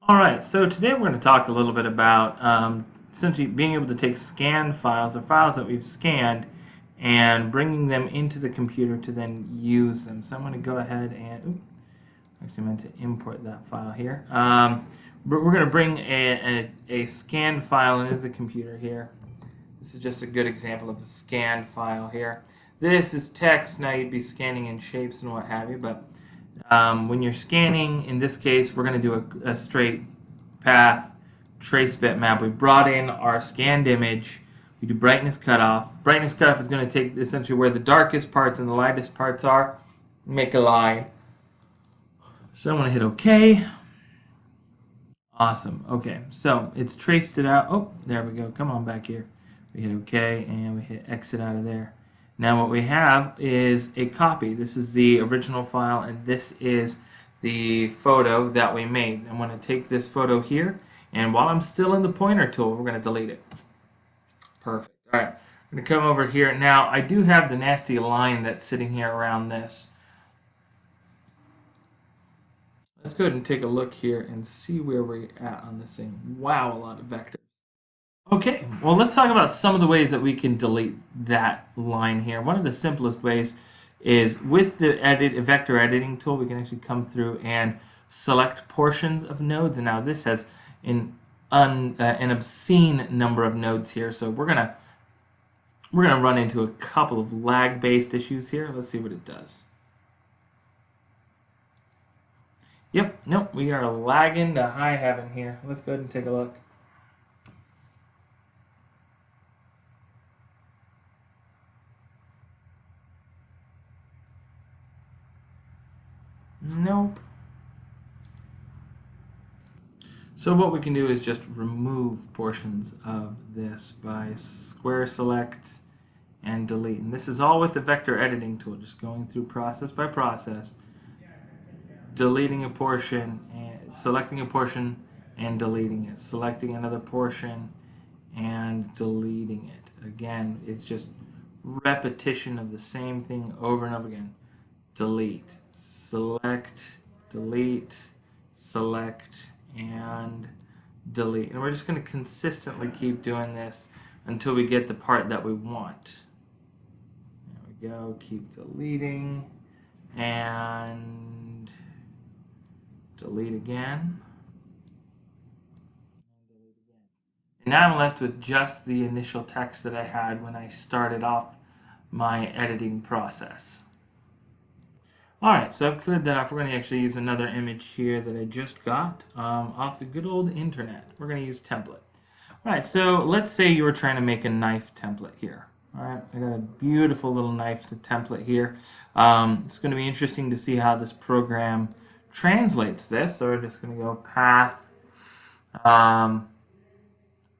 Alright, so today we're going to talk a little bit about essentially being able to take scanned files or files that we've scanned and bringing them into the computer to then use them. So I'm going to go ahead and, actually meant to import that file here. But we're going to bring a scanned file into the computer here. This is just a good example of a scanned file here. This is text. Now you'd be scanning in shapes and what have you, but when you're scanning, in this case, we're going to do a straight path trace bitmap. We've brought in our scanned image. We do brightness cutoff. Brightness cutoff is going to take essentially where the darkest parts and the lightest parts are, make a line. So I'm going to hit OK. Awesome. Okay, so it's traced it out. Oh, there we go. Come on back here. We hit OK and we hit exit out of there. Now what we have is a copy. This is the original file and this is the photo that we made. I'm going to take this photo here, and while I'm still in the pointer tool, we're going to delete it. Perfect. All right, I'm going to come over here. Now I do have the nasty line that's sitting here around this. Let's go ahead and take a look here and see where we're at on this thing. Wow, a lot of vectors. Okay, well, let's talk about some of the ways that we can delete that line here. One of the simplest ways is with the vector editing tool, we can actually come through and select portions of nodes. And now this has an obscene number of nodes here, so we're gonna run into a couple of lag-based issues here. Let's see what it does. Yep, nope, we are lagging to high heaven here. Let's go ahead and take a look. Nope. So what we can do is just remove portions of this by square select and delete. And this is all with the vector editing tool, just going through process by process, deleting a portion, and selecting a portion and deleting it, selecting another portion and deleting it. Again, it's just repetition of the same thing over and over again. Delete, select, delete, select, and delete. And we're just going to consistently keep doing this until we get the part that we want. There we go. Keep deleting and delete again. And now I'm left with just the initial text that I had when I started off my editing process. Alright, so I've cleared that off. We're going to actually use another image here that I just got off the good old internet. We're going to use template. Alright, so let's say you were trying to make a knife template here. Alright, I got a beautiful little knife template here. It's going to be interesting to see how this program translates this. So we're just going to go path,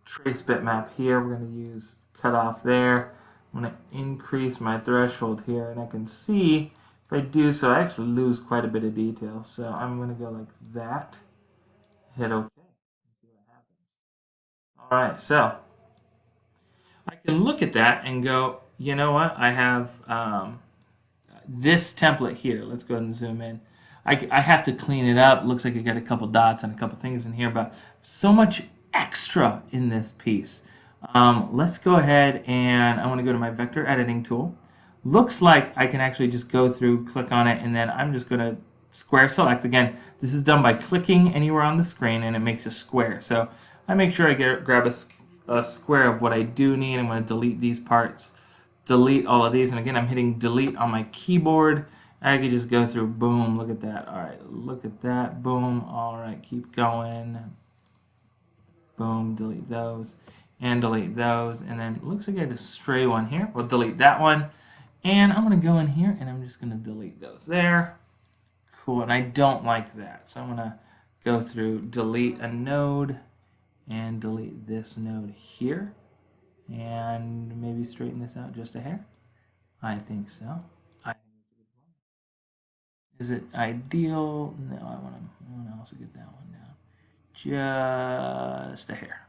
trace bitmap here. We're going to use cutoff there. I'm going to increase my threshold here, and I can see if I do so, I actually lose quite a bit of detail. So I'm going to go like that, hit OK, and see what happens. All right, so I can look at that and go, you know what? I have this template here. Let's go ahead and zoom in. I have to clean it up. Looks like I got a couple dots and a couple things in here, but so much extra in this piece. Let's go ahead and I want to go to my vector editing tool. Looks like I can actually just go through, click on it, and then I'm just going to square select. Again, this is done by clicking anywhere on the screen and it makes a square. So I make sure I grab a square of what I do need. I'm going to delete these parts, delete all of these, and again I'm hitting delete on my keyboard. I can just go through, boom, look at that. Alright, look at that, boom. Alright, keep going. Boom, delete those and delete those, and then it looks like I had a stray one here. We'll delete that one. And I'm going to go in here and I'm just going to delete those there. Cool, and I don't like that. So I'm going to go through, delete a node, and delete this node here. And maybe straighten this out just a hair. I think so. I think it's a good one. Is it ideal? No, I want to also get that one down. Just a hair.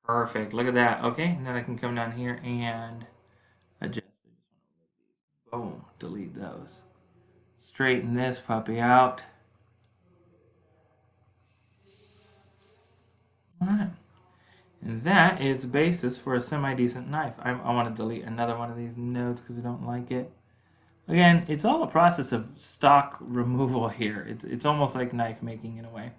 Perfect, look at that. Okay, and then I can come down here and adjust. Boom, delete those. Straighten this puppy out. that is the basis for a semi-decent knife. I want to delete another one of these notes because I don't like it. Again, it's all a process of stock removal here. It's almost like knife making in a way.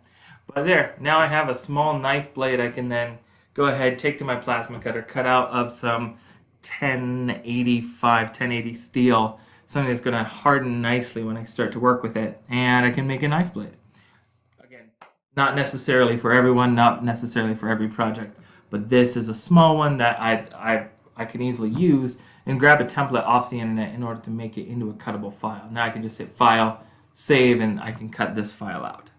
But there, now I have a small knife blade I can then go ahead, take to my plasma cutter, cut out of some 1080 steel, something that's going to harden nicely when I start to work with it, and I can make a knife blade. Again, not necessarily for everyone, not necessarily for every project, but this is a small one that I can easily use and grab a template off the internet in order to make it into a cuttable file. Now I can just hit File, Save, and I can cut this file out.